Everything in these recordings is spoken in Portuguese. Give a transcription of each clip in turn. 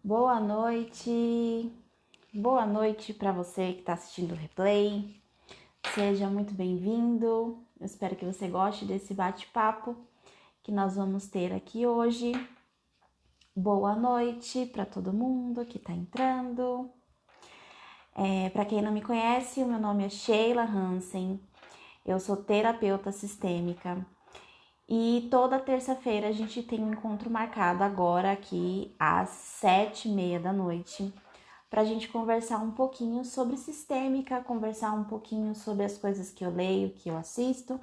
Boa noite para você que está assistindo o replay. Seja muito bem-vindo. Eu espero que você goste desse bate-papo que nós vamos ter aqui hoje. Boa noite para todo mundo que está entrando. Para quem não me conhece, o meu nome é Sheila Hansen. Eu sou terapeuta sistêmica. E toda terça-feira a gente tem um encontro marcado agora aqui às 7h30 da noite para a gente conversar um pouquinho sobre sistêmica, conversar um pouquinho sobre as coisas que eu leio, que eu assisto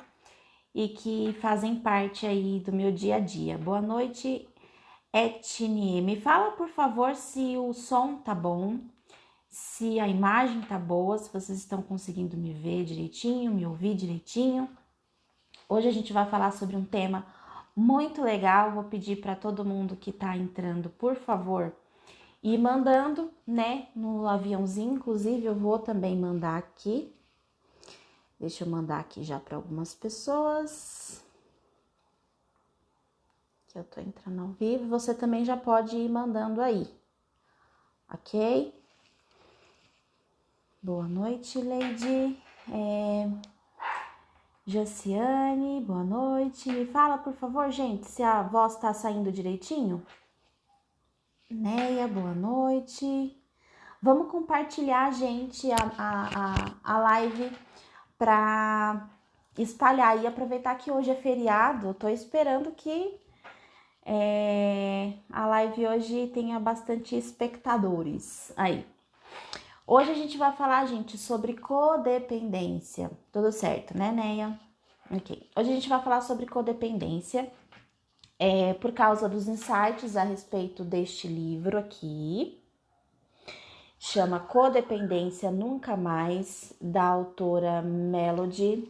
e que fazem parte aí do meu dia a dia. Boa noite, Etnie. Me fala, por favor, se o som tá bom, se a imagem tá boa, se vocês estão conseguindo me ver direitinho, me ouvir direitinho. Hoje a gente vai falar sobre um tema muito legal. Vou pedir para todo mundo que tá entrando, por favor, ir mandando, né, no aviãozinho. Inclusive, eu vou também mandar aqui. Deixa eu mandar aqui já para algumas pessoas. Que eu tô entrando ao vivo. Você também já pode ir mandando aí, ok? Boa noite, Lady. Josiane, boa noite. Me fala, por favor, gente, se a voz tá saindo direitinho. Neia, boa noite. Vamos compartilhar, gente, a live para espalhar e aproveitar que hoje é feriado. Eu tô esperando que a live hoje tenha bastante espectadores aí. Hoje a gente vai falar, gente, sobre codependência. Tudo certo, né, Neia? Ok. Hoje a gente vai falar sobre codependência por causa dos insights a respeito deste livro aqui. Chama Codependência Nunca Mais, da autora Melody.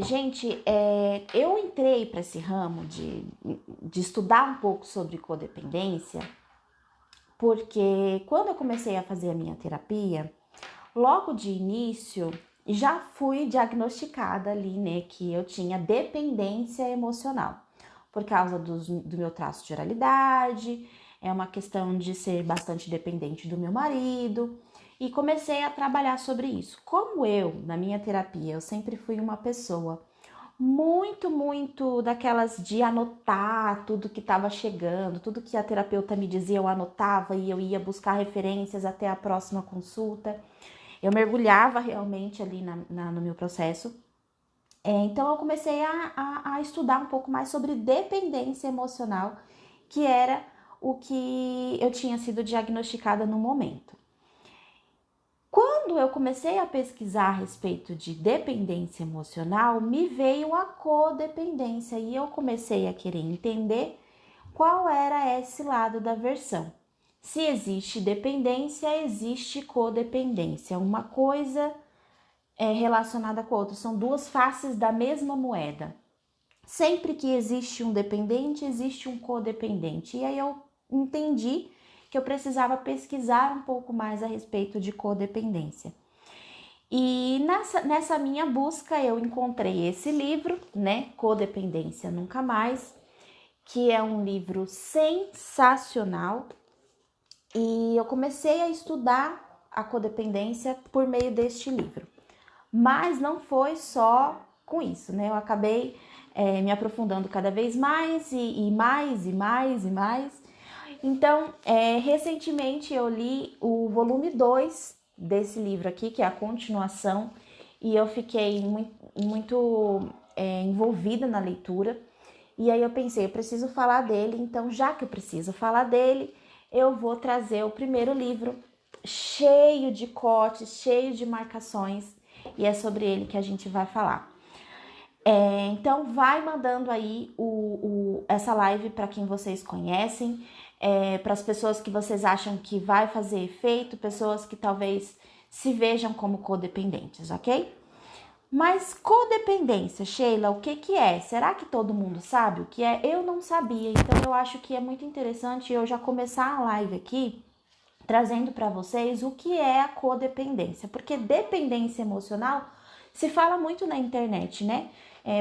Gente, eu entrei para esse ramo de estudar um pouco sobre codependência, porque quando eu comecei a fazer a minha terapia, logo de início, já fui diagnosticada ali, né, que eu tinha dependência emocional, por causa do meu traço de oralidade, é uma questão de ser bastante dependente do meu marido, e comecei a trabalhar sobre isso. Como na minha terapia, eu sempre fui uma pessoa muito daquelas de anotar tudo que estava chegando, tudo que a terapeuta me dizia, eu anotava e eu ia buscar referências até a próxima consulta. Eu mergulhava realmente ali no meu processo. Então eu comecei a estudar um pouco mais sobre dependência emocional, que era o que eu tinha sido diagnosticada no momento. Quando eu comecei a pesquisar a respeito de dependência emocional, me veio a codependência e eu comecei a querer entender qual era esse lado da versão. Se existe dependência, existe codependência. Uma coisa é relacionada com a outra, são duas faces da mesma moeda. Sempre que existe um dependente, existe um codependente. E aí eu entendi que eu precisava pesquisar um pouco mais a respeito de codependência. E nessa minha busca eu encontrei esse livro, né, Codependência Nunca Mais, que é um livro sensacional. E eu comecei a estudar a codependência por meio deste livro. Mas não foi só com isso, né? Eu acabei me aprofundando cada vez mais e mais. Então, recentemente eu li o volume 2 desse livro aqui, que é a continuação, e eu fiquei muito envolvida na leitura. E aí eu pensei, eu preciso falar dele, então já que eu preciso falar dele, eu vou trazer o primeiro livro cheio de cortes, cheio de marcações, e é sobre ele que a gente vai falar. Então vai mandando aí essa live para quem vocês conhecem, para as pessoas que vocês acham que vai fazer efeito, pessoas que talvez se vejam como codependentes, ok? Mas codependência, Sheila, o que é? Será que todo mundo sabe o que é? Eu não sabia, então eu acho que é muito interessante eu já começar a live aqui trazendo para vocês o que é a codependência, porque dependência emocional se fala muito na internet, né?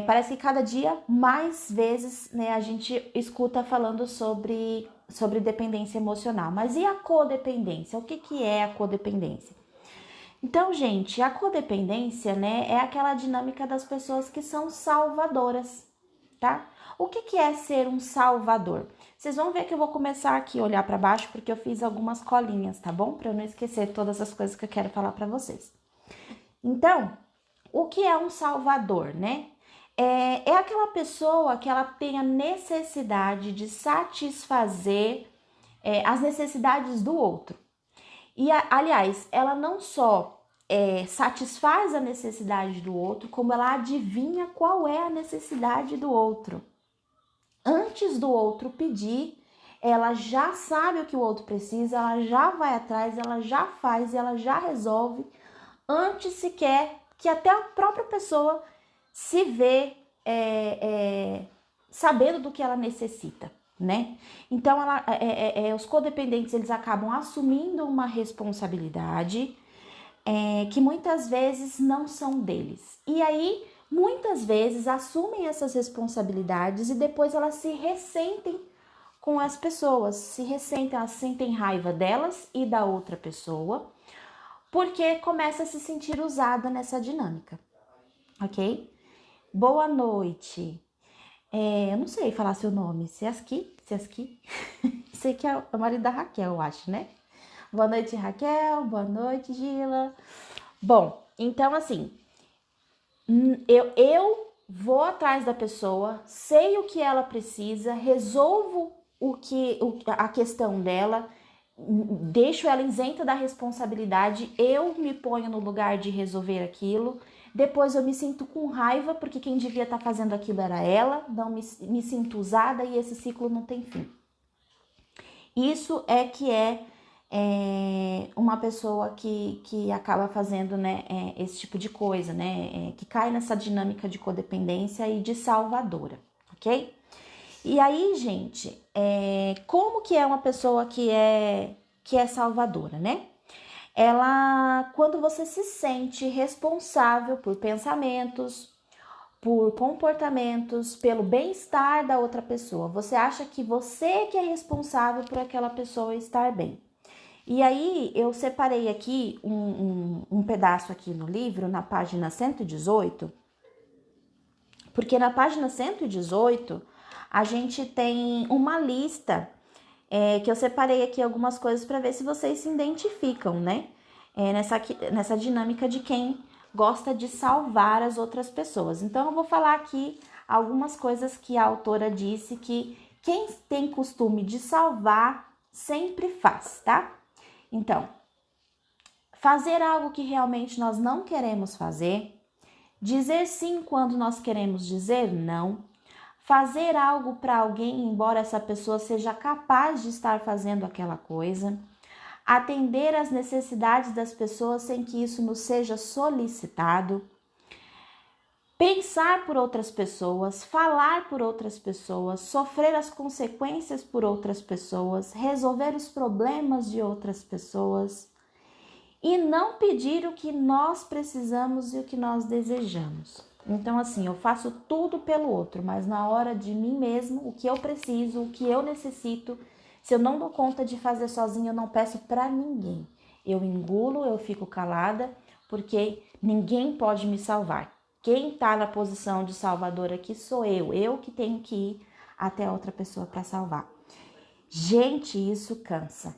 Parece que cada dia mais vezes, né, a gente escuta falando sobre sobre dependência emocional. Mas e a codependência? O que que é a codependência? Então, gente, a codependência, né, é aquela dinâmica das pessoas que são salvadoras, tá? O que que é ser um salvador? Vocês vão ver que eu vou começar aqui a olhar para baixo porque eu fiz algumas colinhas, tá bom? Para eu não esquecer todas as coisas que eu quero falar para vocês. Então, o que é um salvador, né? É aquela pessoa que ela tem a necessidade de satisfazer as necessidades do outro. E, aliás, ela não só satisfaz a necessidade do outro, como ela adivinha qual é a necessidade do outro. Antes do outro pedir, ela já sabe o que o outro precisa, ela já vai atrás, ela já faz, ela já resolve, antes sequer que até a própria pessoa se vê sabendo do que ela necessita, né? Então, os codependentes, eles acabam assumindo uma responsabilidade que muitas vezes não são deles. E aí, muitas vezes, assumem essas responsabilidades e depois elas se ressentem com as pessoas, elas sentem raiva delas e da outra pessoa, porque começa a se sentir usada nessa dinâmica, ok? Boa noite. Eu não sei falar seu nome. Seaski? Sei que é o marido da Raquel, eu acho, né? Boa noite, Raquel. Boa noite, Gila. Bom, então assim, eu vou atrás da pessoa, sei o que ela precisa, resolvo a questão dela, deixo ela isenta da responsabilidade, eu me ponho no lugar de resolver aquilo. Depois eu me sinto com raiva, porque quem devia estar fazendo aquilo era ela, não me sinto usada e esse ciclo não tem fim. Isso é que uma pessoa que acaba fazendo, né, esse tipo de coisa, né, que cai nessa dinâmica de codependência e de salvadora, ok? E aí, gente, como que é uma pessoa que é salvadora, né? Ela, quando você se sente responsável por pensamentos, por comportamentos, pelo bem-estar da outra pessoa, você acha que você que é responsável por aquela pessoa estar bem. E aí, eu separei aqui um pedaço aqui no livro, na página 118, porque na página 118, a gente tem uma lista que eu separei aqui algumas coisas para ver se vocês se identificam, né? Nessa dinâmica de quem gosta de salvar as outras pessoas. Então, eu vou falar aqui algumas coisas que a autora disse que quem tem costume de salvar sempre faz, tá? Então, fazer algo que realmente nós não queremos fazer, dizer sim quando nós queremos dizer não, fazer algo para alguém, embora essa pessoa seja capaz de estar fazendo aquela coisa, atender às necessidades das pessoas sem que isso nos seja solicitado, pensar por outras pessoas, falar por outras pessoas, sofrer as consequências por outras pessoas, resolver os problemas de outras pessoas e não pedir o que nós precisamos e o que nós desejamos. Então, assim, eu faço tudo pelo outro, mas na hora de mim mesmo, o que eu preciso, o que eu necessito, se eu não dou conta de fazer sozinha, eu não peço para ninguém. Eu engulo, eu fico calada, porque ninguém pode me salvar. Quem tá na posição de salvador aqui sou eu que tenho que ir até outra pessoa para salvar. Gente, isso cansa.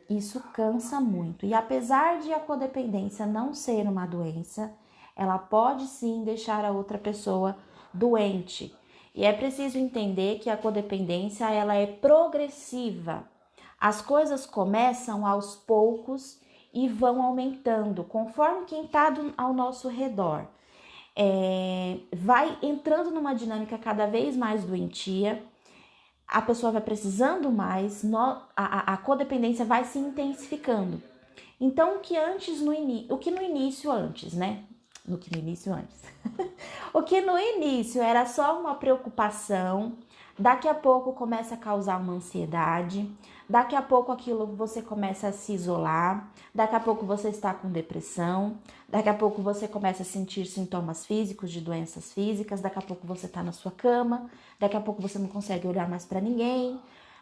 Isso cansa muito. E apesar de a codependência não ser uma doença, ela pode sim deixar a outra pessoa doente. E é preciso entender que a codependência ela é progressiva. As coisas começam aos poucos e vão aumentando conforme quem está ao nosso redor vai entrando numa dinâmica cada vez mais doentia. A pessoa vai precisando mais, a codependência vai se intensificando. Então, o que no início antes, né? O que no início era só uma preocupação, daqui a pouco começa a causar uma ansiedade, daqui a pouco aquilo você começa a se isolar, daqui a pouco você está com depressão, daqui a pouco você começa a sentir sintomas físicos de doenças físicas, daqui a pouco você está na sua cama, daqui a pouco você não consegue olhar mais para ninguém,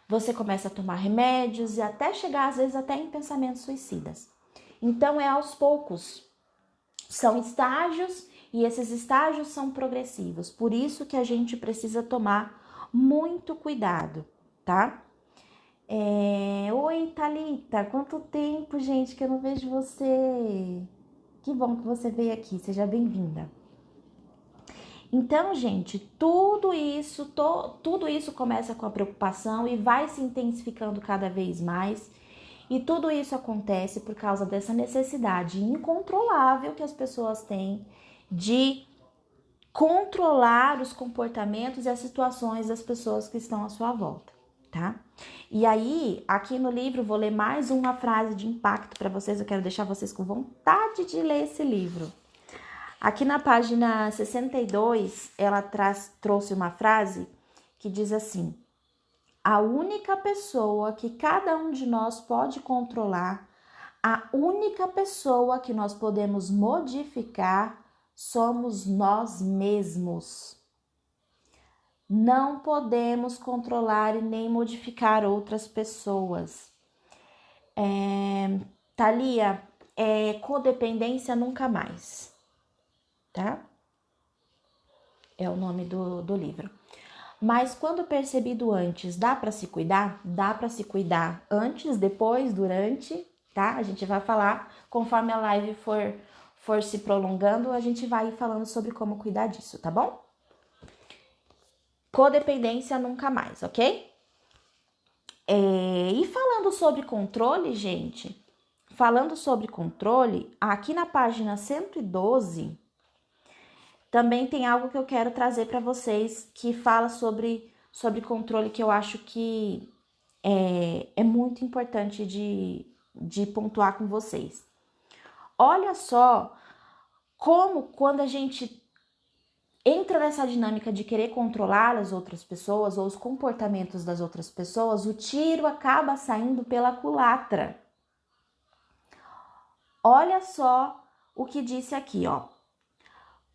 você começa a tomar remédios e até chegar, às vezes, até em pensamentos suicidas. Então, é aos poucos. São estágios e esses estágios são progressivos. Por isso que a gente precisa tomar muito cuidado, tá? Oi, Thalita, quanto tempo, gente, que eu não vejo você. Que bom que você veio aqui, seja bem-vinda. Então, gente, tudo isso começa com a preocupação e vai se intensificando cada vez mais. E tudo isso acontece por causa dessa necessidade incontrolável que as pessoas têm de controlar os comportamentos e as situações das pessoas que estão à sua volta, tá? E aí, aqui no livro, vou ler mais uma frase de impacto para vocês. Eu quero deixar vocês com vontade de ler esse livro. Aqui na página 62, ela trouxe uma frase que diz assim: a única pessoa que cada um de nós pode controlar, a única pessoa que nós podemos modificar, somos nós mesmos. Não podemos controlar e nem modificar outras pessoas. Thalia, codependência nunca mais. Tá? É o nome do livro. Mas quando percebido antes, dá para se cuidar? Dá para se cuidar antes, depois, durante, tá? A gente vai falar, conforme a live for se prolongando, a gente vai falando sobre como cuidar disso, tá bom? Codependência nunca mais, ok? E falando sobre controle, gente, aqui na página 112, também tem algo que eu quero trazer para vocês que fala sobre controle, que eu acho que é muito importante de pontuar com vocês. Olha só como quando a gente entra nessa dinâmica de querer controlar as outras pessoas ou os comportamentos das outras pessoas, o tiro acaba saindo pela culatra. Olha só o que disse aqui, ó.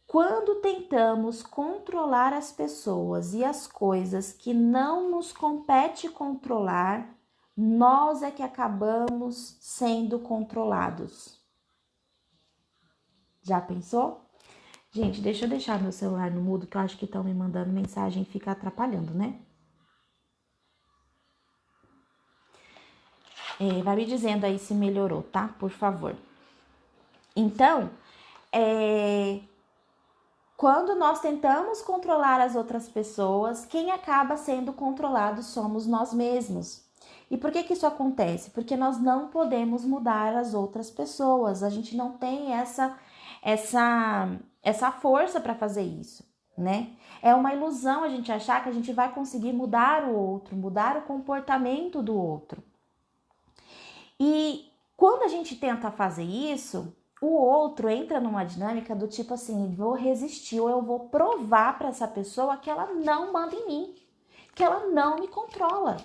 Quando tentamos controlar as pessoas e as coisas que não nos compete controlar, nós é que acabamos sendo controlados. Já pensou? Gente, deixa eu deixar meu celular no mudo, que eu acho que estão me mandando mensagem e fica atrapalhando, né? Vai me dizendo aí se melhorou, tá? Por favor. Então, quando nós tentamos controlar as outras pessoas, quem acaba sendo controlado somos nós mesmos. E por que isso acontece? Porque nós não podemos mudar as outras pessoas. A gente não tem essa força para fazer isso, né? É uma ilusão a gente achar que a gente vai conseguir mudar o outro, mudar o comportamento do outro. E quando a gente tenta fazer isso, o outro entra numa dinâmica do tipo assim, vou resistir ou eu vou provar para essa pessoa que ela não manda em mim, que ela não me controla.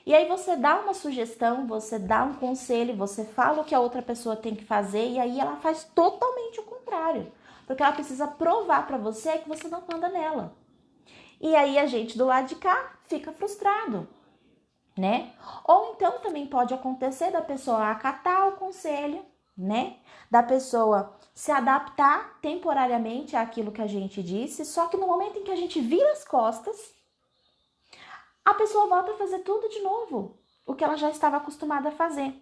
E aí você dá uma sugestão, você dá um conselho, você fala o que a outra pessoa tem que fazer e aí ela faz totalmente o contrário, porque ela precisa provar para você que você não manda nela. E aí a gente do lado de cá fica frustrado, né? Ou então também pode acontecer da pessoa acatar o conselho, né? Da pessoa se adaptar temporariamente àquilo que a gente disse, só que no momento em que a gente vira as costas, a pessoa volta a fazer tudo de novo, o que ela já estava acostumada a fazer.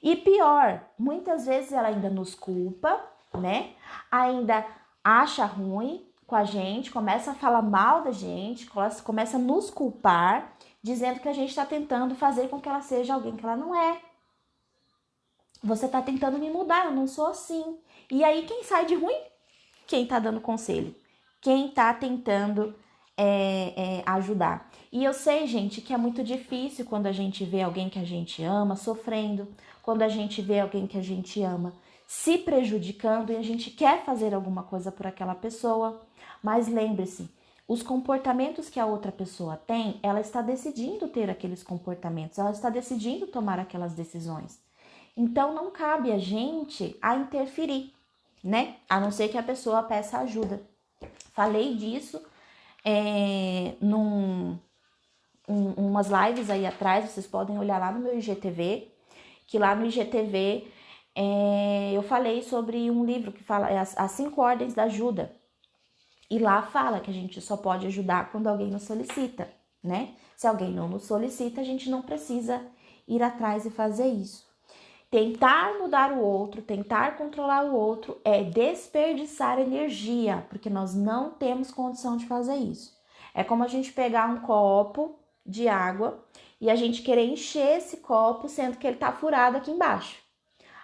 E pior, muitas vezes ela ainda nos culpa, né? Ainda acha ruim com a gente, começa a falar mal da gente, começa a nos culpar, dizendo que a gente está tentando fazer com que ela seja alguém que ela não é. Você está tentando me mudar, eu não sou assim. E aí quem sai de ruim? Quem está dando conselho. Quem está tentando ajudar. E eu sei, gente, que é muito difícil quando a gente vê alguém que a gente ama sofrendo, quando a gente vê alguém que a gente ama se prejudicando e a gente quer fazer alguma coisa por aquela pessoa. Mas lembre-se, os comportamentos que a outra pessoa tem, ela está decidindo ter aqueles comportamentos, ela está decidindo tomar aquelas decisões. Então não cabe a gente a interferir, né? A não ser que a pessoa peça ajuda. Falei disso umas lives aí atrás, vocês podem olhar lá no meu IGTV, que lá no IGTV eu falei sobre um livro que fala as 5 ordens da ajuda. E lá fala que a gente só pode ajudar quando alguém nos solicita, né? Se alguém não nos solicita, a gente não precisa ir atrás e fazer isso. Tentar mudar o outro, tentar controlar o outro é desperdiçar energia, porque nós não temos condição de fazer isso. É como a gente pegar um copo de água e a gente querer encher esse copo, sendo que ele tá furado aqui embaixo.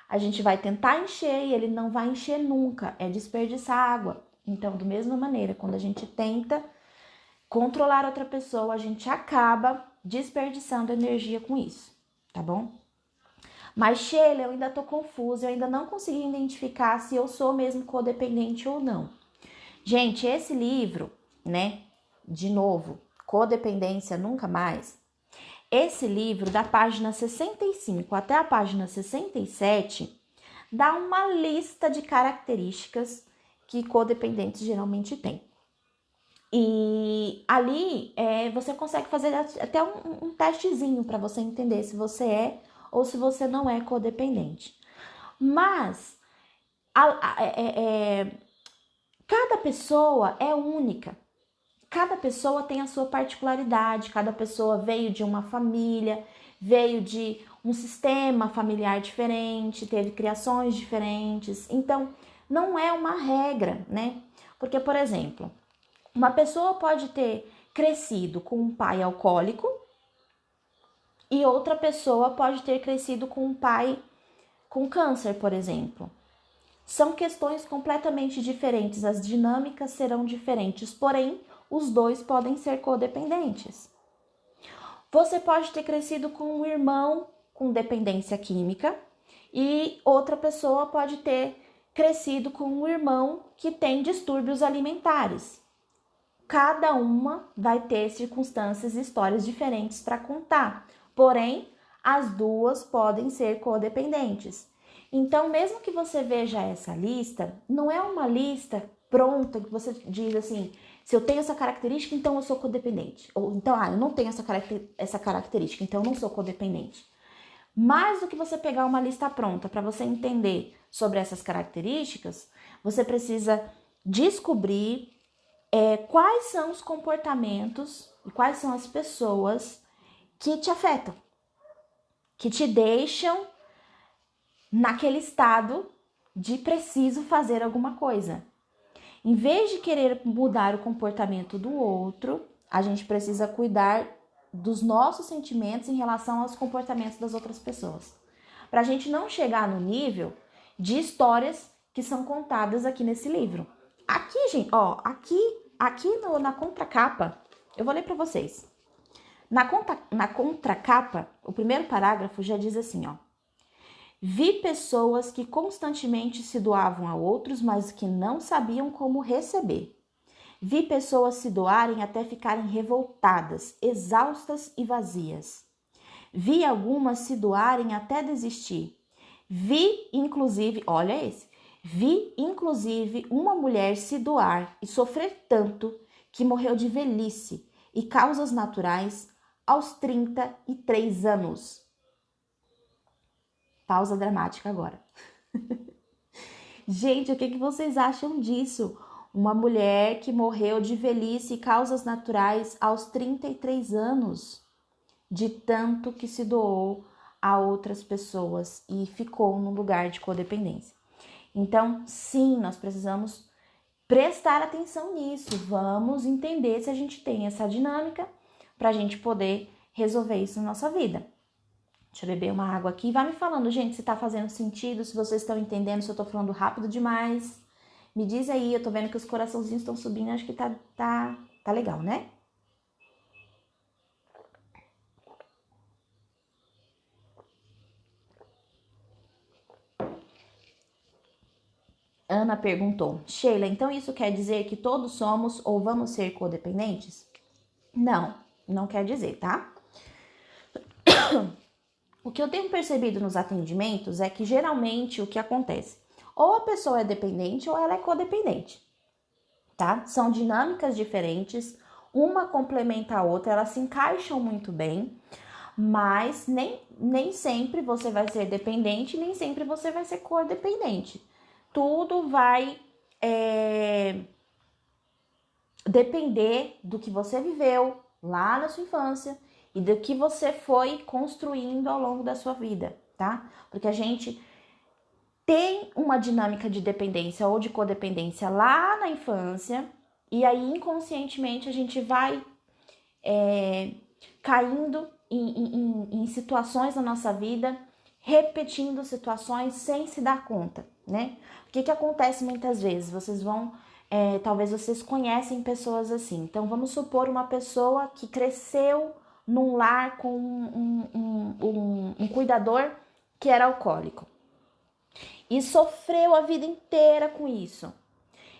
A gente vai tentar encher e ele não vai encher nunca, é desperdiçar água. Então, da mesma maneira, quando a gente tenta controlar outra pessoa, a gente acaba desperdiçando energia com isso, tá bom? Mas, Sheila, eu ainda tô confusa, eu ainda não consegui identificar se eu sou mesmo codependente ou não. Gente, esse livro, né, de novo, Codependência Nunca Mais, esse livro, da página 65 até a página 67, dá uma lista de características que codependentes geralmente têm. E ali você consegue fazer até um testezinho para você entender se você é ou se você não é codependente. Mas cada pessoa é única. Cada pessoa tem a sua particularidade, cada pessoa veio de uma família, veio de um sistema familiar diferente, teve criações diferentes. Então, não é uma regra, né? Porque, por exemplo, uma pessoa pode ter crescido com um pai alcoólico e outra pessoa pode ter crescido com um pai com câncer, por exemplo. São questões completamente diferentes, as dinâmicas serão diferentes, porém, os dois podem ser codependentes. Você pode ter crescido com um irmão com dependência química e outra pessoa pode ter crescido com um irmão que tem distúrbios alimentares. Cada uma vai ter circunstâncias e histórias diferentes para contar, porém, as duas podem ser codependentes. Então, mesmo que você veja essa lista, não é uma lista pronta que você diz assim, se eu tenho essa característica, então eu sou codependente. Ou então, eu não tenho essa característica, então eu não sou codependente. Mais do que você pegar uma lista pronta para você entender sobre essas características, você precisa descobrir quais são os comportamentos e quais são as pessoas que te afetam, que te deixam naquele estado de preciso fazer alguma coisa. Em vez de querer mudar o comportamento do outro, a gente precisa cuidar dos nossos sentimentos em relação aos comportamentos das outras pessoas. Para a gente não chegar no nível de histórias que são contadas aqui nesse livro. Aqui, gente, ó, na contracapa, eu vou ler para vocês. Na contracapa, o primeiro parágrafo já diz assim, ó. Vi pessoas que constantemente se doavam a outros, mas que não sabiam como receber. Vi pessoas se doarem até ficarem revoltadas, exaustas e vazias. Vi algumas se doarem até desistir. Vi, inclusive, uma mulher se doar e sofrer tanto que morreu de velhice e causas naturais aos 33 anos. Pausa dramática agora. Gente, o que vocês acham disso? Uma mulher que morreu de velhice e causas naturais aos 33 anos, de tanto que se doou a outras pessoas e ficou num lugar de codependência. Então, sim, nós precisamos prestar atenção nisso. Vamos entender se a gente tem essa dinâmica para a gente poder resolver isso na nossa vida. Deixa eu beber uma água aqui. Vai me falando, gente, se tá fazendo sentido, se vocês estão entendendo, se eu tô falando rápido demais. Me diz aí, eu tô vendo que os coraçãozinhos estão subindo, acho que tá legal, né? Ana perguntou, Sheila, então isso quer dizer que todos somos ou vamos ser codependentes? Não, não quer dizer, tá? O que eu tenho percebido nos atendimentos é que geralmente o que acontece, ou a pessoa é dependente ou ela é codependente, tá? São dinâmicas diferentes, uma complementa a outra, elas se encaixam muito bem, mas nem sempre você vai ser dependente, nem sempre você vai ser codependente. Tudo vai depender do que você viveu lá na sua infância e do que você foi construindo ao longo da sua vida, tá? Porque a gente tem uma dinâmica de dependência ou de codependência lá na infância, e aí inconscientemente a gente vai caindo em situações na nossa vida, repetindo situações sem se dar conta, né? O que acontece muitas vezes? Vocês vão, talvez vocês conhecem pessoas assim. Então vamos supor uma pessoa que cresceu num lar com um cuidador que era alcoólico e sofreu a vida inteira com isso.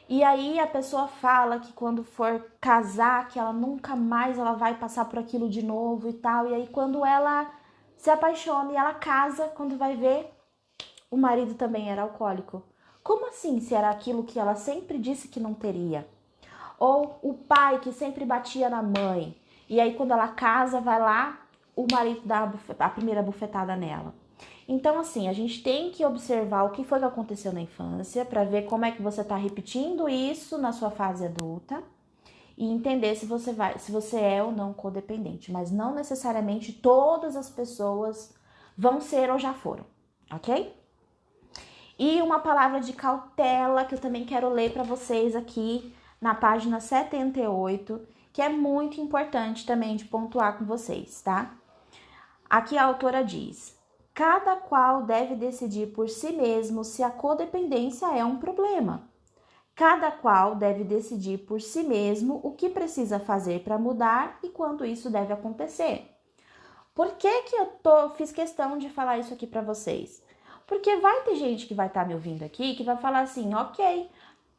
E aí a pessoa fala que quando for casar, que ela nunca mais ela vai passar por aquilo de novo e tal. E aí quando ela se apaixona e ela casa, quando vai ver, o marido também era alcoólico. Como assim, se era aquilo que ela sempre disse que não teria? Ou o pai que sempre batia na mãe. E aí quando ela casa, vai lá, o marido dá a primeira bufetada nela. Então, assim, a gente tem que observar o que foi que aconteceu na infância para ver como é que você está repetindo isso na sua fase adulta e entender se você é ou não codependente. Mas não necessariamente todas as pessoas vão ser ou já foram, ok? E uma palavra de cautela que eu também quero ler para vocês aqui na página 78, que é muito importante também de pontuar com vocês, tá? Aqui a autora diz: cada qual deve decidir por si mesmo se a codependência é um problema. Cada qual deve decidir por si mesmo o que precisa fazer para mudar e quando isso deve acontecer. Por que que fiz questão de falar isso aqui para vocês? Porque vai ter gente que vai estar me ouvindo aqui que vai falar assim, ok,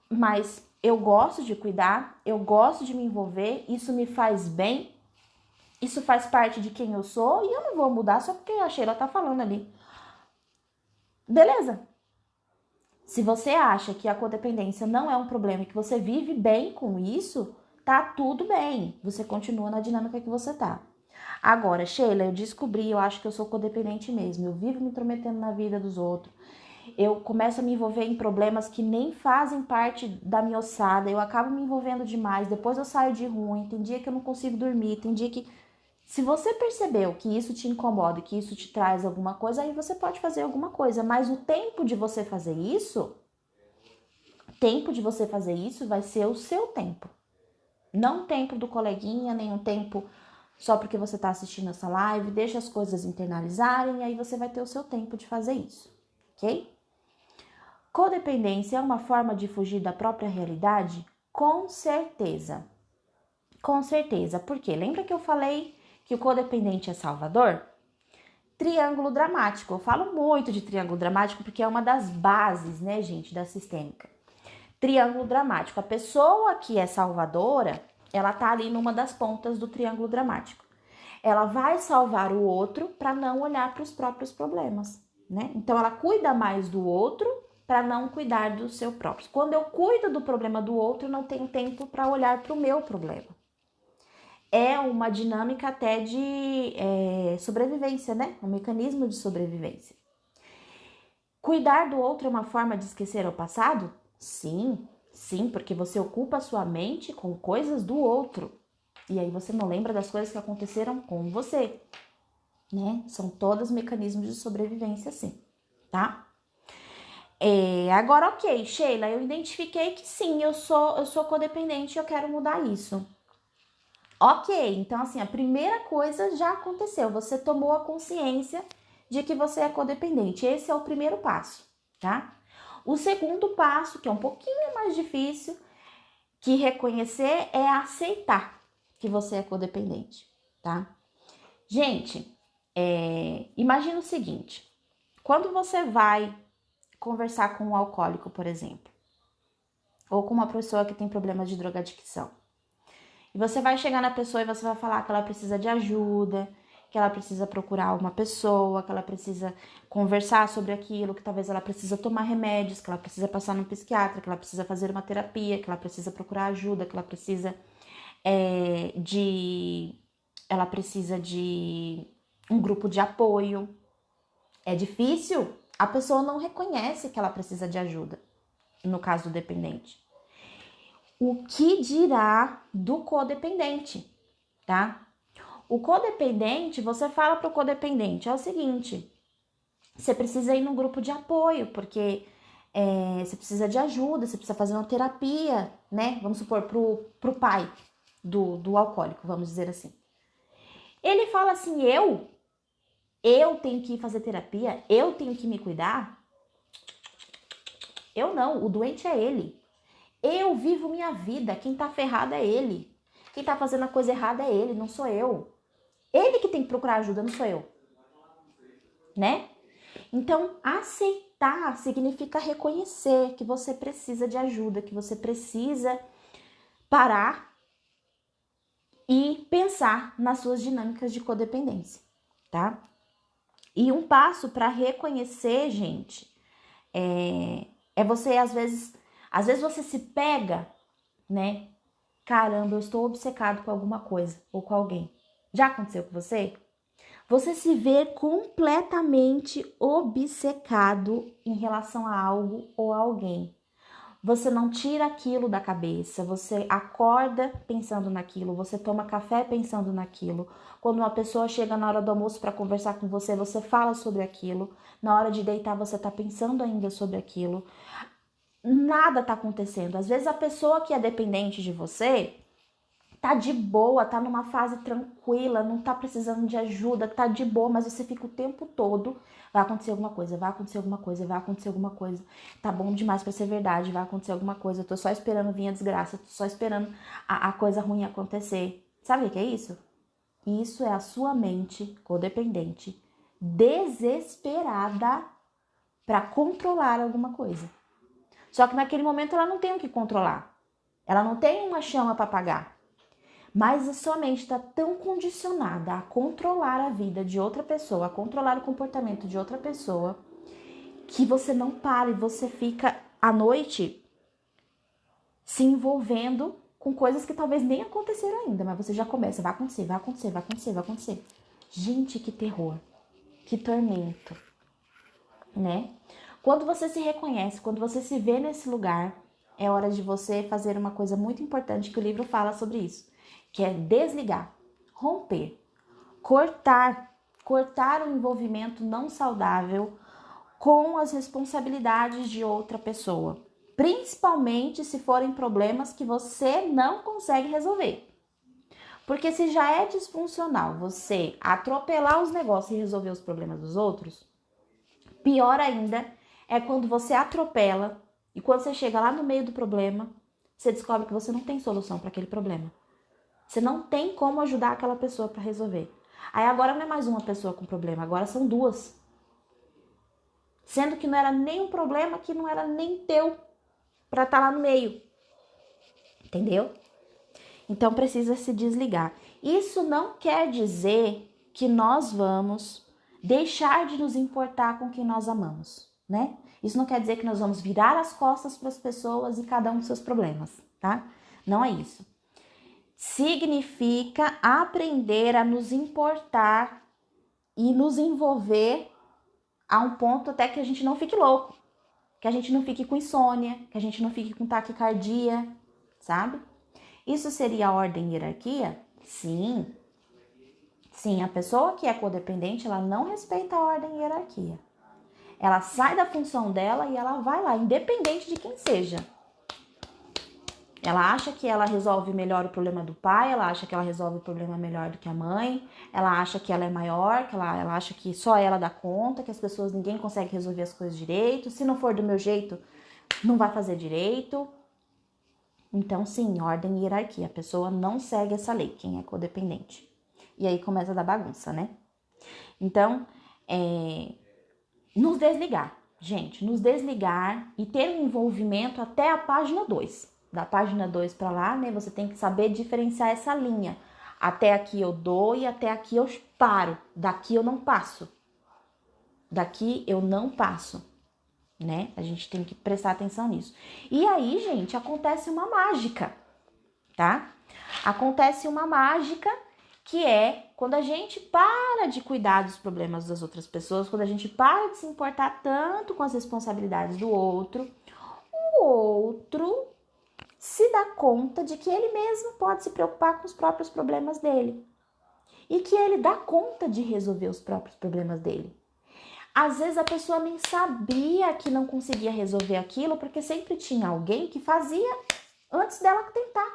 mas eu gosto de cuidar, eu gosto de me envolver, isso me faz bem, isso faz parte de quem eu sou e eu não vou mudar só porque a Sheila tá falando ali. Beleza. Se você acha que a codependência não é um problema e que você vive bem com isso, tá tudo bem. Você continua na dinâmica que você tá. Agora, Sheila, eu descobri, eu acho que eu sou codependente mesmo. Eu vivo me intrometendo na vida dos outros. Eu começo a me envolver em problemas que nem fazem parte da minha ossada. Eu acabo me envolvendo demais. Depois eu saio de ruim. Tem dia que eu não consigo dormir. Tem dia que... Se você percebeu que isso te incomoda, que isso te traz alguma coisa, aí você pode fazer alguma coisa. Mas o tempo de você fazer isso vai ser o seu tempo. Não o tempo do coleguinha, nem o tempo só porque você está assistindo essa live. Deixa as coisas internalizarem e aí você vai ter o seu tempo de fazer isso, ok? Codependência é uma forma de fugir da própria realidade? Com certeza. Com certeza. Por quê? Lembra que eu falei que o codependente é salvador? Triângulo dramático. Eu falo muito de triângulo dramático porque é uma das bases, né, gente, da sistêmica. Triângulo dramático. A pessoa que é salvadora, ela tá ali numa das pontas do triângulo dramático. Ela vai salvar o outro para não olhar para os próprios problemas, né? Então ela cuida mais do outro para não cuidar do seu próprio. Quando eu cuido do problema do outro, eu não tenho tempo para olhar para o meu problema. É uma dinâmica até de sobrevivência, né? Um mecanismo de sobrevivência. Cuidar do outro é uma forma de esquecer o passado? Sim, sim, porque você ocupa a sua mente com coisas do outro. E aí você não lembra das coisas que aconteceram com você, né? São todos mecanismos de sobrevivência, sim, tá? Agora, ok, Sheila, eu identifiquei que sim, eu sou codependente e eu quero mudar isso. Ok, então assim, a primeira coisa já aconteceu, você tomou a consciência de que você é codependente. Esse é o primeiro passo, tá? O segundo passo, que é um pouquinho mais difícil, que reconhecer é aceitar que você é codependente, tá? Gente, imagina o seguinte, quando você vai conversar com um alcoólico, por exemplo, ou com uma pessoa que tem problemas de drogadicção, e você vai chegar na pessoa e você vai falar que ela precisa de ajuda, que ela precisa procurar uma pessoa, que ela precisa conversar sobre aquilo, que talvez ela precisa tomar remédios, que ela precisa passar no psiquiatra, que ela precisa fazer uma terapia, que ela precisa procurar ajuda, que ela precisa ela precisa de um grupo de apoio. É difícil, a pessoa não reconhece que ela precisa de ajuda, no caso do dependente. O que dirá do codependente, tá? O codependente, você fala para o codependente, é o seguinte, você precisa ir num grupo de apoio, porque você precisa de ajuda, você precisa fazer uma terapia, né? Vamos supor, pro pai do alcoólico, vamos dizer assim. Ele fala assim, eu tenho que ir fazer terapia, eu tenho que me cuidar. Eu não, o doente é ele. Eu vivo minha vida, quem tá ferrado é ele. Quem tá fazendo a coisa errada é ele, não sou eu. Ele que tem que procurar ajuda, não sou eu. Né? Então, aceitar significa reconhecer que você precisa de ajuda, que você precisa parar e pensar nas suas dinâmicas de codependência, tá? E um passo para reconhecer, gente, é você, às vezes você se pega, né? Caramba, eu estou obcecado com alguma coisa ou com alguém. Já aconteceu com você? Você se vê completamente obcecado em relação a algo ou a alguém. Você não tira aquilo da cabeça, você acorda pensando naquilo, você toma café pensando naquilo. Quando uma pessoa chega na hora do almoço para conversar com você, você fala sobre aquilo. Na hora de deitar, você está pensando ainda sobre aquilo. Nada está acontecendo. Às vezes a pessoa que é dependente de você tá de boa, tá numa fase tranquila, não tá precisando de ajuda, tá de boa, mas você fica o tempo todo, vai acontecer alguma coisa, vai acontecer alguma coisa, vai acontecer alguma coisa, tá bom demais pra ser verdade, vai acontecer alguma coisa, eu tô só esperando vir a desgraça, tô só esperando a coisa ruim acontecer. Sabe o que é isso? Isso é a sua mente codependente, desesperada pra controlar alguma coisa. Só que naquele momento ela não tem o que controlar, ela não tem uma chama pra apagar. Mas a sua mente está tão condicionada a controlar a vida de outra pessoa, a controlar o comportamento de outra pessoa, que você não para e você fica à noite se envolvendo com coisas que talvez nem aconteceram ainda, mas você já começa, vai acontecer, vai acontecer, vai acontecer, vai acontecer. Gente, que terror, que tormento, né? Quando você se reconhece, quando você se vê nesse lugar, é hora de você fazer uma coisa muito importante que o livro fala sobre isso, que é desligar, romper, cortar o envolvimento não saudável com as responsabilidades de outra pessoa, principalmente se forem problemas que você não consegue resolver. Porque se já é disfuncional você atropelar os negócios e resolver os problemas dos outros, pior ainda é quando você atropela e quando você chega lá no meio do problema, você descobre que você não tem solução para aquele problema. Você não tem como ajudar aquela pessoa para resolver. Aí agora não é mais uma pessoa com problema, agora são duas. Sendo que não era nem um problema que não era nem teu para estar lá no meio. Entendeu? Então precisa se desligar. Isso não quer dizer que nós vamos deixar de nos importar com quem nós amamos, né? Isso não quer dizer que nós vamos virar as costas para as pessoas e cada um com seus problemas, tá? Não é isso. Significa aprender a nos importar e nos envolver a um ponto até que a gente não fique louco, que a gente não fique com insônia, que a gente não fique com taquicardia, sabe? Isso seria a ordem e hierarquia? Sim. Sim, a pessoa que é codependente, ela não respeita a ordem e hierarquia. Ela sai da função dela e ela vai lá, independente de quem seja. Ela acha que ela resolve melhor o problema do pai, ela acha que ela resolve o problema melhor do que a mãe, ela acha que ela é maior, que ela acha que só ela dá conta, que as pessoas, ninguém consegue resolver as coisas direito, se não for do meu jeito, não vai fazer direito. Então, sim, ordem e hierarquia, a pessoa não segue essa lei, quem é codependente. E aí começa a dar bagunça, né? Então, nos desligar, gente, nos desligar e ter um envolvimento até a página 2. Da página 2 para lá, né, você tem que saber diferenciar essa linha. Até aqui eu dou e até aqui eu paro. Daqui eu não passo. Daqui eu não passo, né? A gente tem que prestar atenção nisso. E aí, gente, acontece uma mágica, tá? Acontece uma mágica, que é quando a gente para de cuidar dos problemas das outras pessoas, quando a gente para de se importar tanto com as responsabilidades do outro, o outro se dá conta de que ele mesmo pode se preocupar com os próprios problemas dele. E que ele dá conta de resolver os próprios problemas dele. Às vezes a pessoa nem sabia que não conseguia resolver aquilo, porque sempre tinha alguém que fazia antes dela tentar.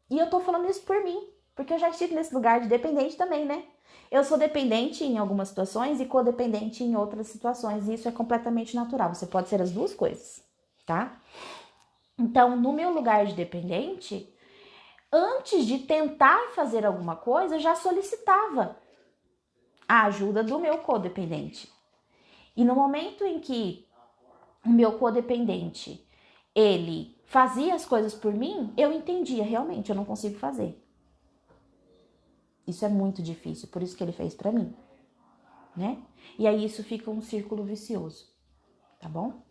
E eu tô falando isso por mim, porque eu já estive nesse lugar de dependente também, né? Eu sou dependente em algumas situações e codependente em outras situações, e isso é completamente natural. Você pode ser as duas coisas, tá? Então, no meu lugar de dependente, antes de tentar fazer alguma coisa, eu já solicitava a ajuda do meu codependente. E no momento em que o meu codependente, ele fazia as coisas por mim, eu entendia, realmente, eu não consigo fazer. Isso é muito difícil, por isso que ele fez pra mim, né? E aí isso fica um círculo vicioso, tá bom?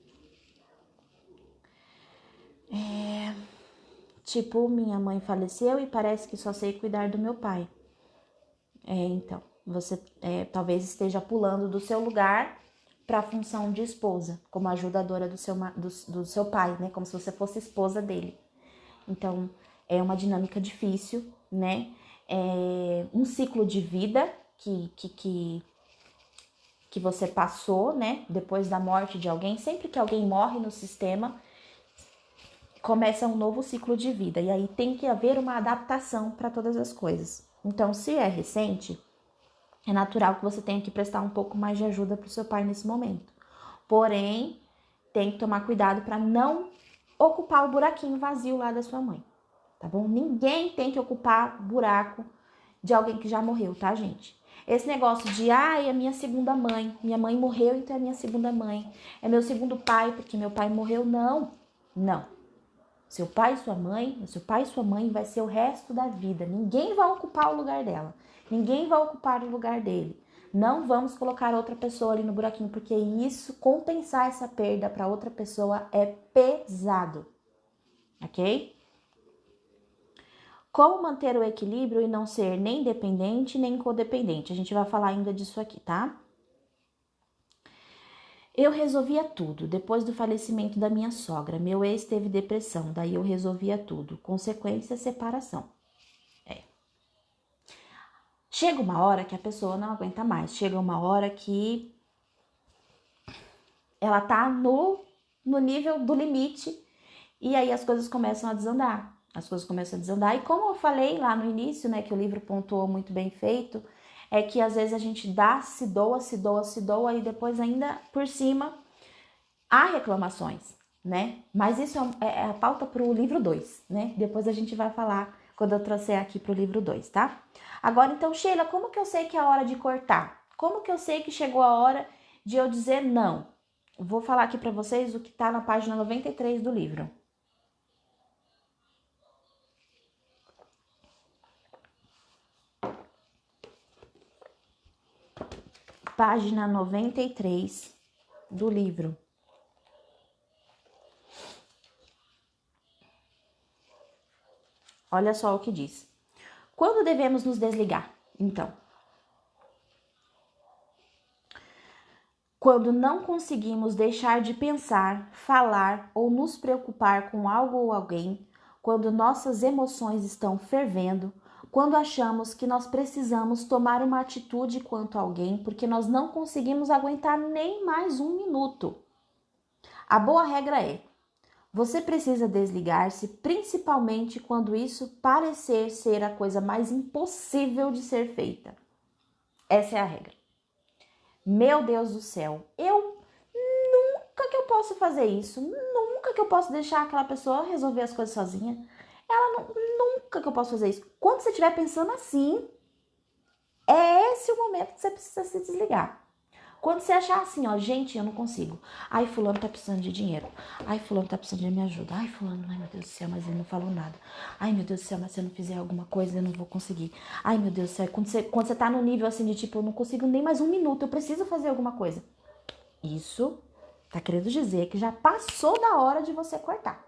Tipo, minha mãe faleceu e parece que só sei cuidar do meu pai. Então, você talvez esteja pulando do seu lugar para a função de esposa, como ajudadora do seu pai, né? Como se você fosse esposa dele. Então, é uma dinâmica difícil, né? É um ciclo de vida que você passou, né? Depois da morte de alguém. Sempre que alguém morre no sistema, começa um novo ciclo de vida. E aí tem que haver uma adaptação para todas as coisas. Então, se é recente, é natural que você tenha que prestar um pouco mais de ajuda para o seu pai nesse momento. Porém, tem que tomar cuidado para não ocupar o buraquinho vazio lá da sua mãe, tá bom? Ninguém tem que ocupar buraco de alguém que já morreu, tá, gente? Esse negócio de, é minha segunda mãe, minha mãe morreu, então é minha segunda mãe, é meu segundo pai, porque meu pai morreu, não. Seu pai e sua mãe vai ser o resto da vida. Ninguém vai ocupar o lugar dela. Ninguém vai ocupar o lugar dele. Não vamos colocar outra pessoa ali no buraquinho, porque isso, compensar essa perda para outra pessoa é pesado. Ok? Como manter o equilíbrio e não ser nem dependente nem codependente? A gente vai falar ainda disso aqui, tá? Eu resolvia tudo. Depois do falecimento da minha sogra, meu ex teve depressão, daí eu resolvia tudo. Consequência, separação. Chega uma hora que a pessoa não aguenta mais. Chega uma hora que ela tá no nível do limite e aí as coisas começam a desandar. E como eu falei lá no início, né, que o livro pontuou muito bem feito, é que às vezes a gente dá, se doa e depois ainda por cima há reclamações, né? Mas isso é a pauta para o livro 2, né? Depois a gente vai falar quando eu trouxer aqui para o livro 2, tá? Agora, então, Sheila, como que eu sei que é a hora de cortar? Como que eu sei que chegou a hora de eu dizer não? Vou falar aqui para vocês o que tá na página 93 do livro. Página 93 do livro. Olha só o que diz. Quando devemos nos desligar? Então, quando não conseguimos deixar de pensar, falar ou nos preocupar com algo ou alguém, quando nossas emoções estão fervendo, quando achamos que nós precisamos tomar uma atitude quanto a alguém porque nós não conseguimos aguentar nem mais um minuto. A boa regra é: você precisa desligar-se, principalmente quando isso parecer ser a coisa mais impossível de ser feita. Essa é a regra. Meu Deus do céu, nunca que eu posso fazer isso, nunca que eu posso deixar aquela pessoa resolver as coisas sozinha. Nunca que eu posso fazer isso. Quando você estiver pensando assim, é esse o momento que você precisa se desligar. Quando você achar assim, gente, eu não consigo. Ai, fulano tá precisando de dinheiro. Ai, fulano tá precisando de minha ajuda. Ai, fulano, ai, meu Deus do céu, mas ele não falou nada. Ai, meu Deus do céu, mas se eu não fizer alguma coisa, eu não vou conseguir. Ai, meu Deus do céu, quando você tá no nível assim de tipo, eu não consigo nem mais um minuto, eu preciso fazer alguma coisa. Isso tá querendo dizer que já passou da hora de você cortar.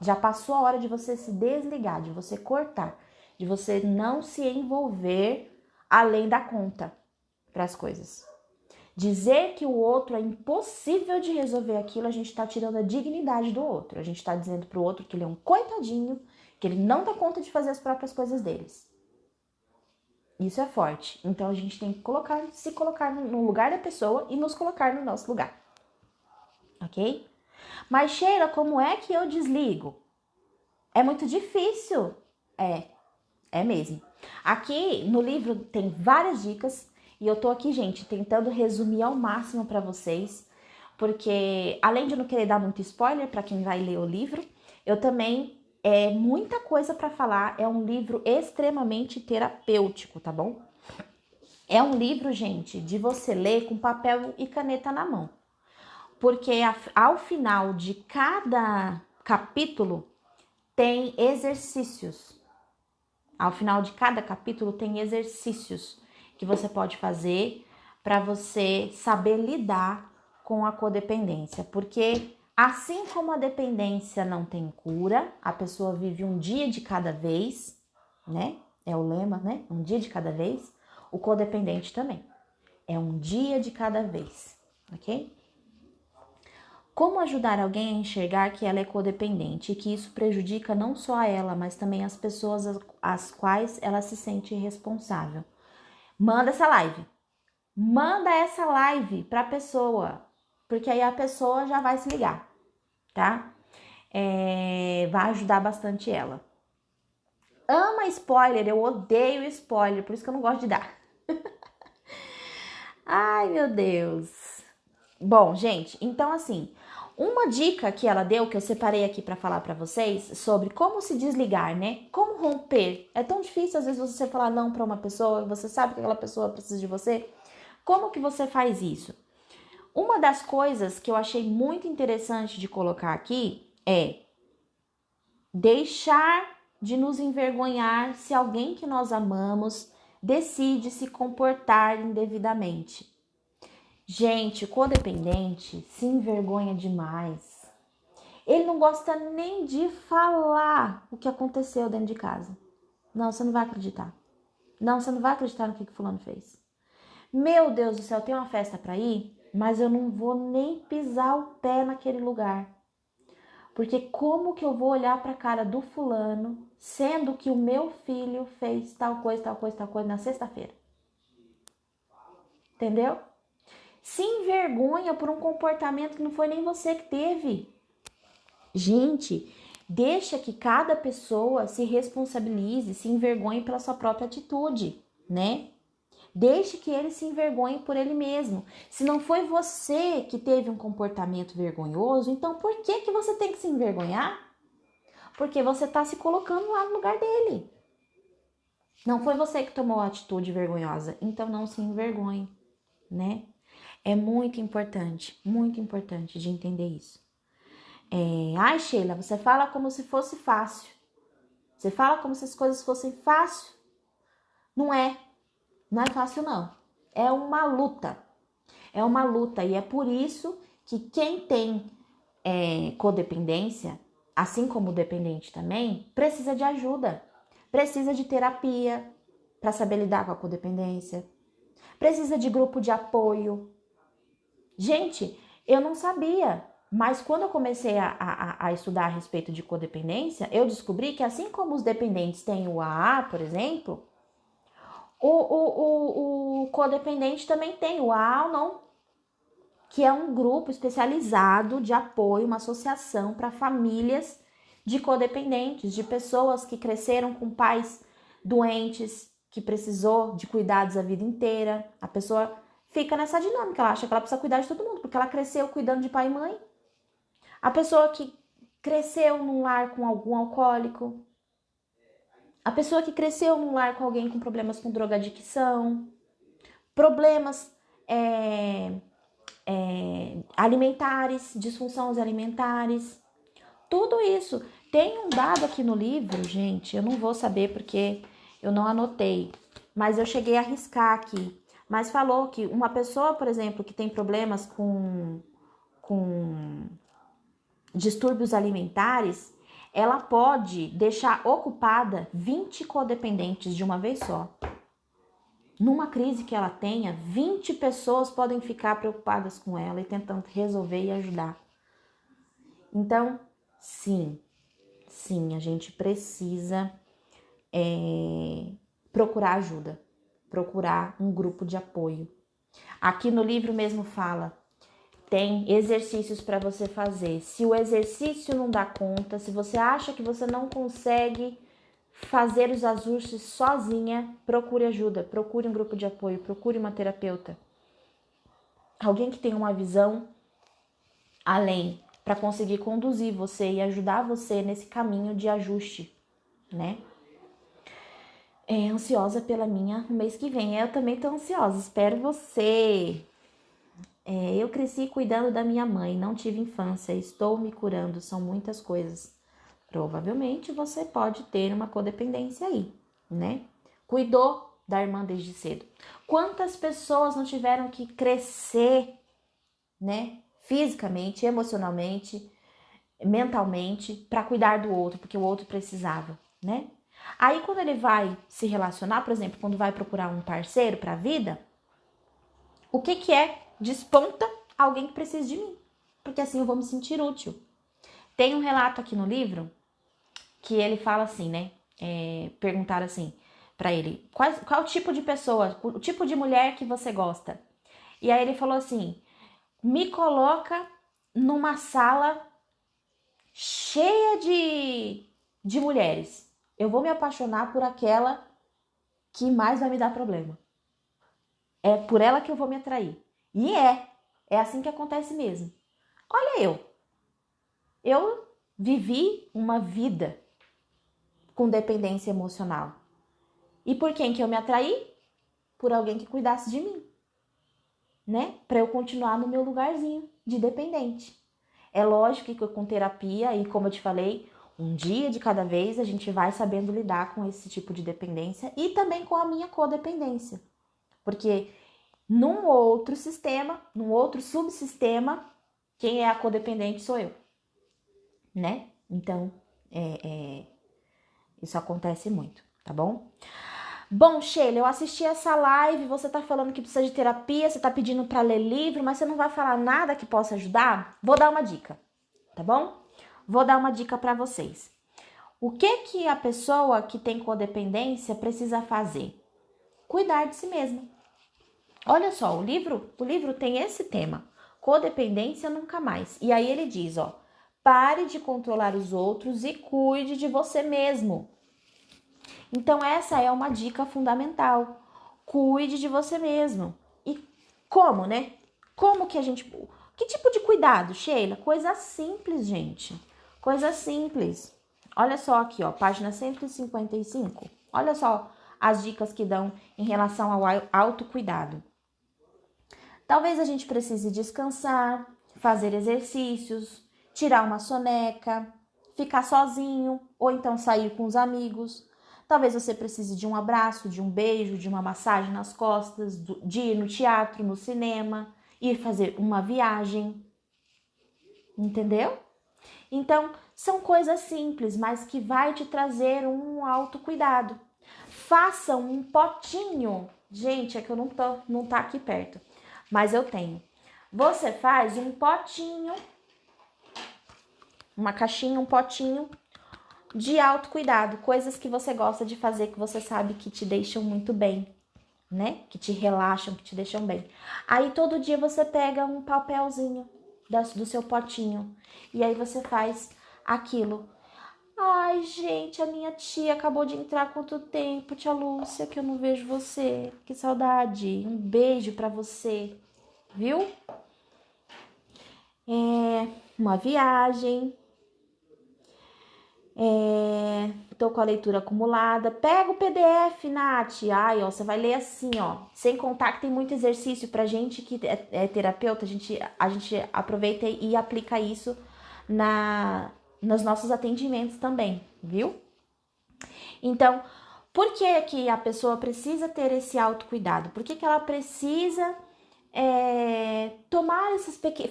Já passou a hora de você se desligar, de você cortar. de você não se envolver além da conta para as coisas. Dizer que o outro é impossível de resolver aquilo, a gente está tirando a dignidade do outro. A gente está dizendo para o outro que ele é um coitadinho, que ele não dá conta de fazer as próprias coisas deles. Isso é forte. Então a gente tem que se colocar no lugar da pessoa e nos colocar no nosso lugar. Ok? Mas Sheila, como é que eu desligo? É muito difícil. É mesmo. Aqui no livro tem várias dicas e eu tô aqui, gente, tentando resumir ao máximo para vocês, porque além de não querer dar muito spoiler para quem vai ler o livro, eu também muita coisa para falar. É um livro extremamente terapêutico, tá bom? É um livro, gente, de você ler com papel e caneta na mão, porque ao final de cada capítulo tem exercícios. Ao final de cada capítulo tem exercícios que você pode fazer para você saber lidar com a codependência, porque assim como a dependência não tem cura, a pessoa vive um dia de cada vez, né? É o lema, né? Um dia de cada vez. O codependente também. É um dia de cada vez, ok? Como ajudar alguém a enxergar que ela é codependente e que isso prejudica não só a ela, mas também as pessoas às quais ela se sente responsável? Manda essa live. Manda essa live para a pessoa, porque aí a pessoa já vai se ligar, tá? Vai ajudar bastante ela. Ama spoiler, eu odeio spoiler, por isso que eu não gosto de dar. Ai, meu Deus. Bom, gente, então assim, uma dica que ela deu, que eu separei aqui para falar para vocês, sobre como se desligar, né? Como romper. É tão difícil às vezes você falar não para uma pessoa, você sabe que aquela pessoa precisa de você. Como que você faz isso? Uma das coisas que eu achei muito interessante de colocar aqui é deixar de nos envergonhar se alguém que nós amamos decide se comportar indevidamente. Gente, o codependente se envergonha demais. Ele não gosta nem de falar o que aconteceu dentro de casa. Não, você não vai acreditar. Não, você não vai acreditar no que fulano fez. Meu Deus do céu, tem uma festa para ir, mas eu não vou nem pisar o pé naquele lugar. Porque como que eu vou olhar para a cara do fulano, sendo que o meu filho fez tal coisa, tal coisa, tal coisa na sexta-feira? Entendeu? Se envergonha por um comportamento que não foi nem você que teve. Gente, deixa que cada pessoa se responsabilize, se envergonhe pela sua própria atitude, né? Deixe que ele se envergonhe por ele mesmo. Se não foi você que teve um comportamento vergonhoso, então por que que você tem que se envergonhar? Porque você está se colocando lá no lugar dele. Não foi você que tomou a atitude vergonhosa, então não se envergonhe, né? É muito importante de entender isso. Ai, Sheila, você fala como se fosse fácil. Você fala como se as coisas fossem fácil. Não é fácil não. É uma luta. É uma luta e é por isso que quem tem codependência, assim como o dependente também, precisa de ajuda. Precisa de terapia para saber lidar com a codependência. Precisa de grupo de apoio. Gente, eu não sabia, mas quando eu comecei a estudar a respeito de codependência, eu descobri que assim como os dependentes têm o AA, por exemplo, o codependente também tem o AA ou não, que é um grupo especializado de apoio, uma associação para famílias de codependentes, de pessoas que cresceram com pais doentes, que precisou de cuidados a vida inteira. A pessoa fica nessa dinâmica, ela acha que ela precisa cuidar de todo mundo, porque ela cresceu cuidando de pai e mãe. A pessoa que cresceu num lar com algum alcoólico. A pessoa que cresceu num lar com alguém com problemas com drogadicção. Problemas alimentares, disfunções alimentares. Tudo isso. Tem um dado aqui no livro, gente, eu não vou saber porque eu não anotei, mas eu cheguei a riscar aqui. Mas falou que uma pessoa, por exemplo, que tem problemas com distúrbios alimentares, ela pode deixar ocupada 20 codependentes de uma vez só. Numa crise que ela tenha, 20 pessoas podem ficar preocupadas com ela e tentando resolver e ajudar. Então, sim, a gente precisa procurar ajuda, procurar um grupo de apoio. Aqui no livro mesmo fala, tem exercícios para você fazer. Se o exercício não dá conta, se você acha que você não consegue fazer os ajustes sozinha, procure ajuda, procure um grupo de apoio, procure uma terapeuta. Alguém que tenha uma visão além, para conseguir conduzir você e ajudar você nesse caminho de ajuste, né? Ansiosa pela minha no mês que vem. Eu também tô ansiosa, espero você. Eu cresci cuidando da minha mãe, não tive infância, estou me curando, são muitas coisas. Provavelmente você pode ter uma codependência aí, né? Cuidou da irmã desde cedo. Quantas pessoas não tiveram que crescer, né? Fisicamente, emocionalmente, mentalmente, para cuidar do outro, porque o outro precisava, né? Aí quando ele vai se relacionar, por exemplo, quando vai procurar um parceiro para a vida, o que é? Desponta alguém que precisa de mim, porque assim eu vou me sentir útil. Tem um relato aqui no livro que ele fala assim, né? Perguntaram assim para ele, qual tipo de pessoa, o tipo de mulher que você gosta? E aí ele falou assim, me coloca numa sala cheia de mulheres. Eu vou me apaixonar por aquela que mais vai me dar problema. É por ela que eu vou me atrair. E é assim que acontece mesmo. Olha eu vivi uma vida com dependência emocional. E por quem que eu me atraí? Por alguém que cuidasse de mim, né? Para eu continuar no meu lugarzinho de dependente. É lógico que com terapia e como eu te falei, um dia de cada vez a gente vai sabendo lidar com esse tipo de dependência e também com a minha codependência. Porque num outro sistema, num outro subsistema, quem é a codependente sou eu, né? Então, isso acontece muito, tá bom? Bom, Sheila, eu assisti essa live, você tá falando que precisa de terapia, você tá pedindo para ler livro, mas você não vai falar nada que possa ajudar? Vou dar uma dica, tá bom? Vou dar uma dica para vocês. O que a pessoa que tem codependência precisa fazer? Cuidar de si mesma. Olha só, o livro tem esse tema, codependência nunca mais. E aí ele diz, ó, pare de controlar os outros e cuide de você mesmo. Então essa é uma dica fundamental. Cuide de você mesmo. E como, né? Como que a gente... Que tipo de cuidado, Sheila? Coisa simples, gente. Coisa simples. Olha só aqui, ó, página 155. Olha só as dicas que dão em relação ao autocuidado. Talvez a gente precise descansar, fazer exercícios, tirar uma soneca, ficar sozinho ou então sair com os amigos. Talvez você precise de um abraço, de um beijo, de uma massagem nas costas, de ir no teatro, no cinema, ir fazer uma viagem. Entendeu? Então, são coisas simples, mas que vai te trazer um autocuidado. Faça um potinho. Gente, é que eu não tá aqui perto, mas eu tenho. Você faz um potinho, uma caixinha, um potinho de autocuidado, coisas que você gosta de fazer, que você sabe que te deixam muito bem, né? Que te relaxam, que te deixam bem. Aí todo dia você pega um papelzinho do seu potinho e aí você faz aquilo. Ai, gente, a minha tia acabou de entrar há quanto tempo, tia Lúcia, que eu não vejo você. Que saudade. Um beijo pra você, viu? Uma viagem. Tô com a leitura acumulada. Pega o PDF, Nath. Ai, ó, você vai ler assim, ó. Sem contar que tem muito exercício pra gente que é terapeuta. A gente aproveita e aplica isso nos nossos atendimentos também, viu? Então, por que a pessoa precisa ter esse autocuidado? Por que ela precisa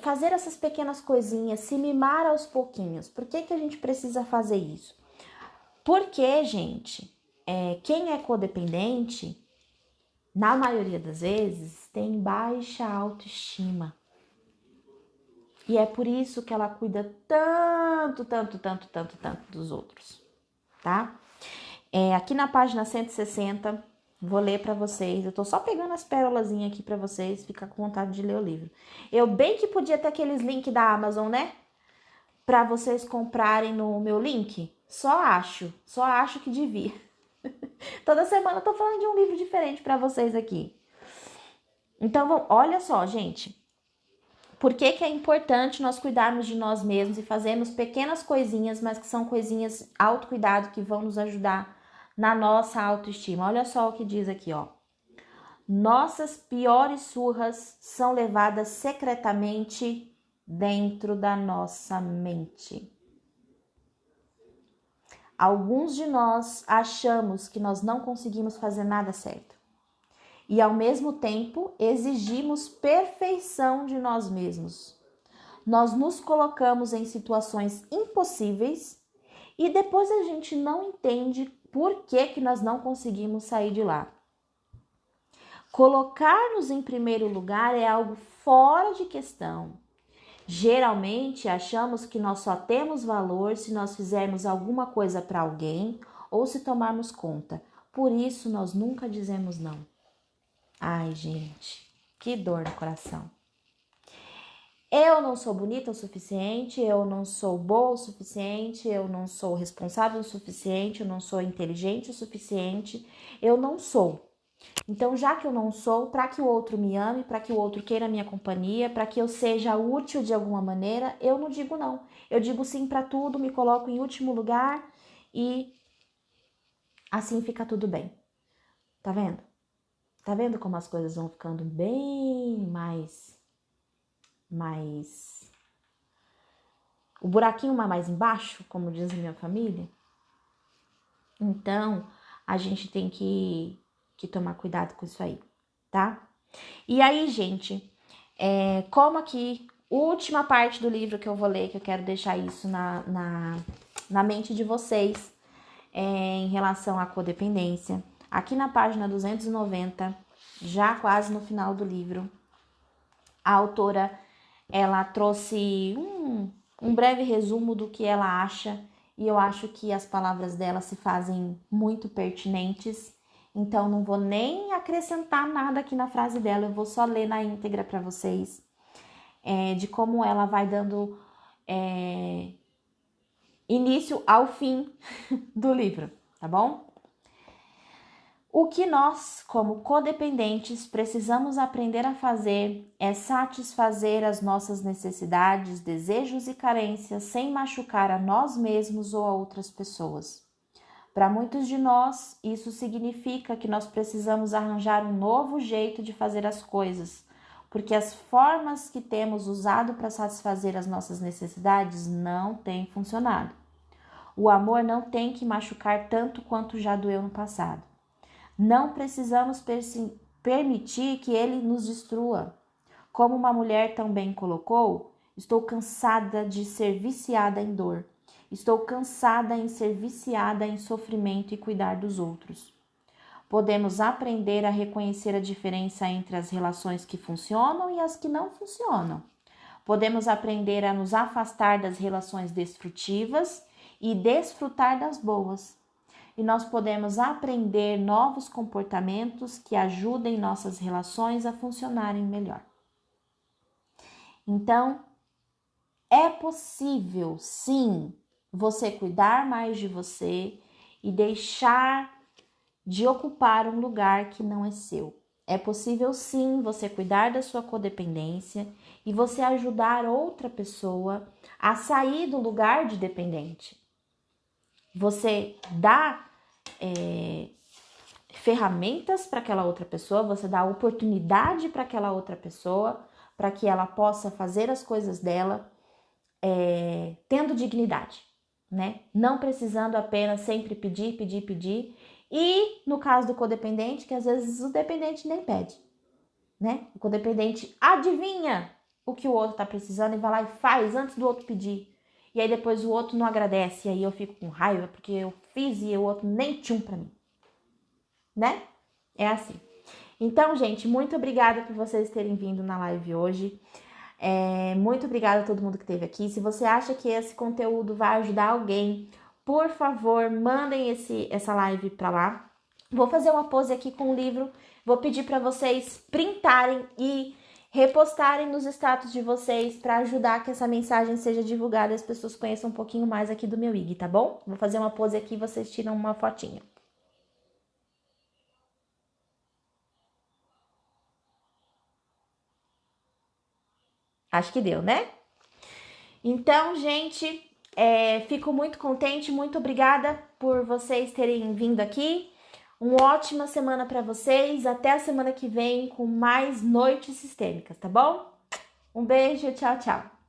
fazer essas pequenas coisinhas, se mimar aos pouquinhos. Por que a gente precisa fazer isso? Porque, gente, quem é codependente, na maioria das vezes, tem baixa autoestima. E é por isso que ela cuida tanto dos outros, tá? Aqui na página 160, vou ler para vocês. Eu tô só pegando as pérolazinhas aqui para vocês, ficar com vontade de ler o livro. Eu bem que podia ter aqueles links da Amazon, né? Para vocês comprarem no meu link. Só acho que devia. Toda semana eu tô falando de um livro diferente para vocês aqui. Então, olha só, gente. Por que é importante nós cuidarmos de nós mesmos e fazermos pequenas coisinhas, mas que são coisinhas autocuidado que vão nos ajudar na nossa autoestima? Olha só o que diz aqui, ó. Nossas piores surras são levadas secretamente dentro da nossa mente. Alguns de nós achamos que nós não conseguimos fazer nada certo. E ao mesmo tempo exigimos perfeição de nós mesmos. Nós nos colocamos em situações impossíveis e depois a gente não entende por que nós não conseguimos sair de lá. Colocar-nos em primeiro lugar é algo fora de questão. Geralmente achamos que nós só temos valor se nós fizermos alguma coisa para alguém ou se tomarmos conta. Por isso nós nunca dizemos não. Ai, gente, que dor no coração. Eu não sou bonita o suficiente, eu não sou boa o suficiente, eu não sou responsável o suficiente, eu não sou inteligente o suficiente, eu não sou. Então, já que eu não sou, para que o outro me ame, para que o outro queira a minha companhia, para que eu seja útil de alguma maneira, eu não digo não. Eu digo sim para tudo, me coloco em último lugar e assim fica tudo bem. Tá vendo? Tá vendo como as coisas vão ficando bem mais... O buraquinho mais embaixo, como diz a minha família? Então, a gente tem que tomar cuidado com isso aí, tá? E aí, gente, como aqui, última parte do livro que eu vou ler, que eu quero deixar isso na mente de vocês, em relação à codependência. Aqui na página 290, já quase no final do livro, a autora, ela trouxe um breve resumo do que ela acha, e eu acho que as palavras dela se fazem muito pertinentes, então não vou nem acrescentar nada aqui na frase dela, eu vou só ler na íntegra para vocês, de como ela vai dando início ao fim do livro, tá bom? O que nós, como codependentes, precisamos aprender a fazer é satisfazer as nossas necessidades, desejos e carências sem machucar a nós mesmos ou a outras pessoas. Para muitos de nós, isso significa que nós precisamos arranjar um novo jeito de fazer as coisas, porque as formas que temos usado para satisfazer as nossas necessidades não têm funcionado. O amor não tem que machucar tanto quanto já doeu no passado. Não precisamos permitir que ele nos destrua. Como uma mulher também colocou, estou cansada de ser viciada em dor. Estou cansada em ser viciada em sofrimento e cuidar dos outros. Podemos aprender a reconhecer a diferença entre as relações que funcionam e as que não funcionam. Podemos aprender a nos afastar das relações destrutivas e desfrutar das boas. E nós podemos aprender novos comportamentos que ajudem nossas relações a funcionarem melhor. Então, é possível, sim, você cuidar mais de você e deixar de ocupar um lugar que não é seu. É possível, sim, você cuidar da sua codependência e você ajudar outra pessoa a sair do lugar de dependente. Você dá ferramentas para aquela outra pessoa, você dá oportunidade para aquela outra pessoa, para que ela possa fazer as coisas dela tendo dignidade, né? Não precisando apenas sempre pedir. E no caso do codependente, que às vezes o dependente nem pede. né? O codependente adivinha o que o outro tá precisando e vai lá e faz antes do outro pedir. E aí depois o outro não agradece, e aí eu fico com raiva porque eu fiz e o outro nem tinha pra mim, né? É assim. Então, gente, muito obrigada por vocês terem vindo na live hoje. Muito obrigada a todo mundo que esteve aqui. Se você acha que esse conteúdo vai ajudar alguém, por favor, mandem essa live para lá. Vou fazer uma pose aqui com o livro. Vou pedir para vocês printarem e repostarem nos status de vocês para ajudar que essa mensagem seja divulgada e as pessoas conheçam um pouquinho mais aqui do meu IG, tá bom? Vou fazer uma pose aqui e vocês tiram uma fotinha. Acho que deu, né? Então, gente, fico muito contente, muito obrigada por vocês terem vindo aqui. Uma ótima semana para vocês. Até a semana que vem com mais noites sistêmicas, tá bom? Um beijo, tchau, tchau.